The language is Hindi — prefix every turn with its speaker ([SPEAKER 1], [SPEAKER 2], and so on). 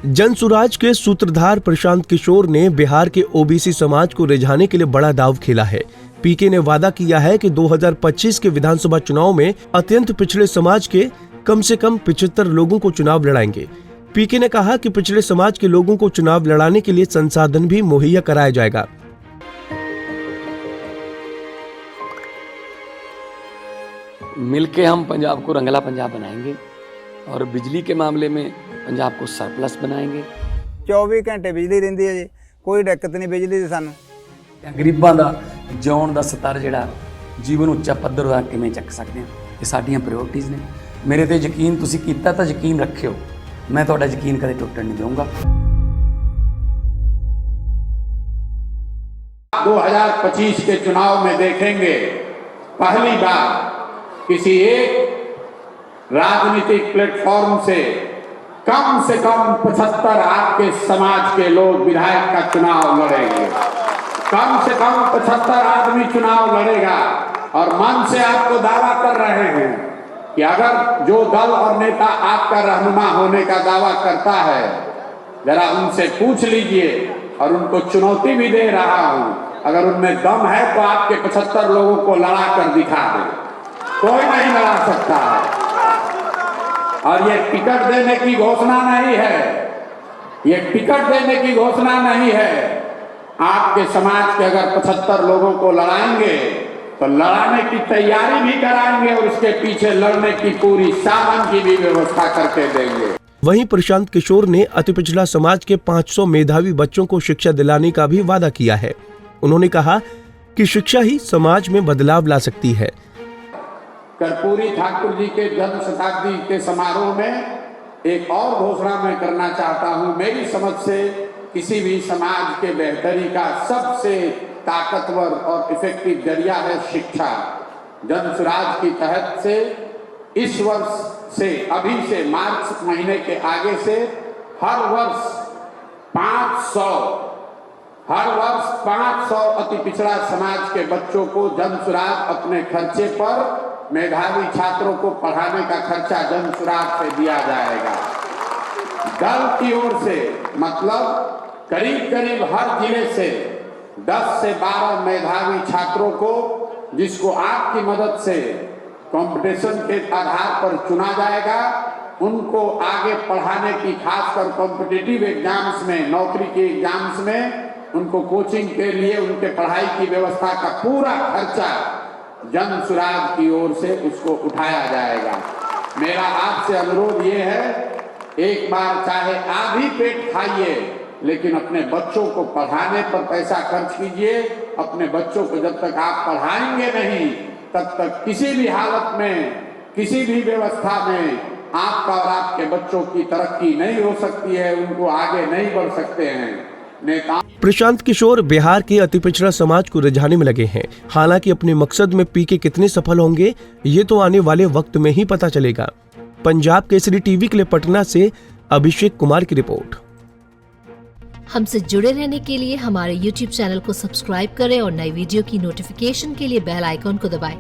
[SPEAKER 1] जनसुराज के सूत्रधार प्रशांत किशोर ने बिहार के ओबीसी समाज को रिझाने के लिए बड़ा दांव खेला है। पीके ने वादा किया है कि 2025 के विधानसभा चुनाव में अत्यंत पिछड़े समाज के कम से कम 75 लोगों को चुनाव लड़ाएंगे। पीके ने कहा कि पिछड़े समाज के लोगों को चुनाव लड़ाने के लिए संसाधन भी मुहैया कराया जाएगा।
[SPEAKER 2] मिलके हम पंजाब को रंगला पंजाब बनाएंगे और बिजली के मामले में पंजाब को सरप्लस बनाएंगे।
[SPEAKER 3] 24 घंटे बिजली रहिंदी है जी, कोई दिक्कत नहीं बिजली दी सानू।
[SPEAKER 2] गरीबां दा जिउण दा स्तर जिहड़ा जीवन ਉੱਚਾ ਪੱਧਰ ਦਾ ਕਿਵੇਂ ਚੱਕ ਸਕਦੇ ਹਾਂ, ਇਹ ਸਾਡੀਆਂ ਪ੍ਰਾਇੋਰਟੀਜ਼ ਨੇ। ਮੇਰੇ ਤੇ ਯਕੀਨ ਤੁਸੀਂ ਕੀਤਾ ਤਾਂ ਯਕੀਨ ਰੱਖਿਓ, मैं ਤੁਹਾਡਾ ਯਕੀਨ ਕਦੇ ਟੁੱਟਣ ਨਹੀਂ ਦਊਂਗਾ।
[SPEAKER 4] 2025 के चुनाव में देखेंगे पहली बार किसी एक राजनीतिक प्लेटफॉर्म से कम 75 आपके समाज के लोग विधायक का चुनाव लड़ेंगे। कम से कम 75 आदमी चुनाव लड़ेगा और मन से आपको दावा कर रहे हैं कि अगर जो दल और नेता आपका रहनुमा होने का दावा करता है, जरा उनसे पूछ लीजिए और उनको चुनौती भी दे रहा हूं, अगर उनमें दम है तो आपके 75 लोगों को लड़ा कर दिखा दे। कोई नहीं लड़ा सकता है। और ये टिकट देने की घोषणा नहीं है, ये टिकट देने की घोषणा नहीं है। आपके समाज के अगर 75 लोगों को लड़ाएंगे तो लड़ाने की तैयारी भी कराएंगे और उसके पीछे लड़ने की पूरी साधन की भी व्यवस्था करके देंगे।
[SPEAKER 1] वहीं प्रशांत किशोर ने अति पिछड़ा समाज के 500 मेधावी बच्चों को शिक्षा दिलाने का भी वादा किया है। उन्होंने कहा कि शिक्षा ही समाज में बदलाव ला सकती है।
[SPEAKER 4] कर्पूरी ठाकुर जी के जन्म शताब्दी के समारोह में एक और घोषणा मैं करना चाहता हूं। मेरी समझ से किसी भी समाज के बेहतरी का सबसे ताकतवर और इफेक्टिव जरिया है शिक्षा। जनसुराज की तहत से इस वर्ष से, अभी से मार्च महीने के आगे से हर वर्ष 500 अति पिछड़ा समाज के बच्चों को जनसुराज अपने खर्चे पर, मेधावी छात्रों को पढ़ाने का खर्चा जनसुराज से दिया जाएगा। दल की ओर से मतलब करीब हर जिले से 10 से 12 मेधावी छात्रों को, जिसको आपकी मदद से कंपटीशन के आधार पर चुना जाएगा, उनको आगे पढ़ाने की, खासकर कॉम्पिटिटिव एग्जाम्स में, नौकरी के एग्जाम्स में उनको कोचिंग के लिए उनके पढ़ाई की व्यवस्था का पूरा खर्चा जनसुराज की ओर से उसको उठाया जाएगा। मेरा आपसे अनुरोध ये है, एक बार चाहे आधी पेट खाइए लेकिन अपने बच्चों को पढ़ाने पर पैसा खर्च कीजिए। अपने बच्चों को जब तक आप पढ़ाएंगे नहीं तब तक किसी भी हालत में, किसी भी व्यवस्था में आपका और आपके बच्चों की तरक्की नहीं हो सकती है, उनको आगे नहीं बढ़ सकते हैं। नेता
[SPEAKER 1] प्रशांत किशोर बिहार के अति पिछड़ा समाज को रिझाने में लगे हैं। हालांकि अपने मकसद में पीके कितने सफल होंगे ये तो आने वाले वक्त में ही पता चलेगा। पंजाब केसरी टीवी के लिए पटना से अभिषेक कुमार की रिपोर्ट।
[SPEAKER 5] हमसे जुड़े रहने के लिए हमारे YouTube चैनल को सब्सक्राइब करें और नई वीडियो की नोटिफिकेशन के लिए बेल आइकॉन को दबाएं।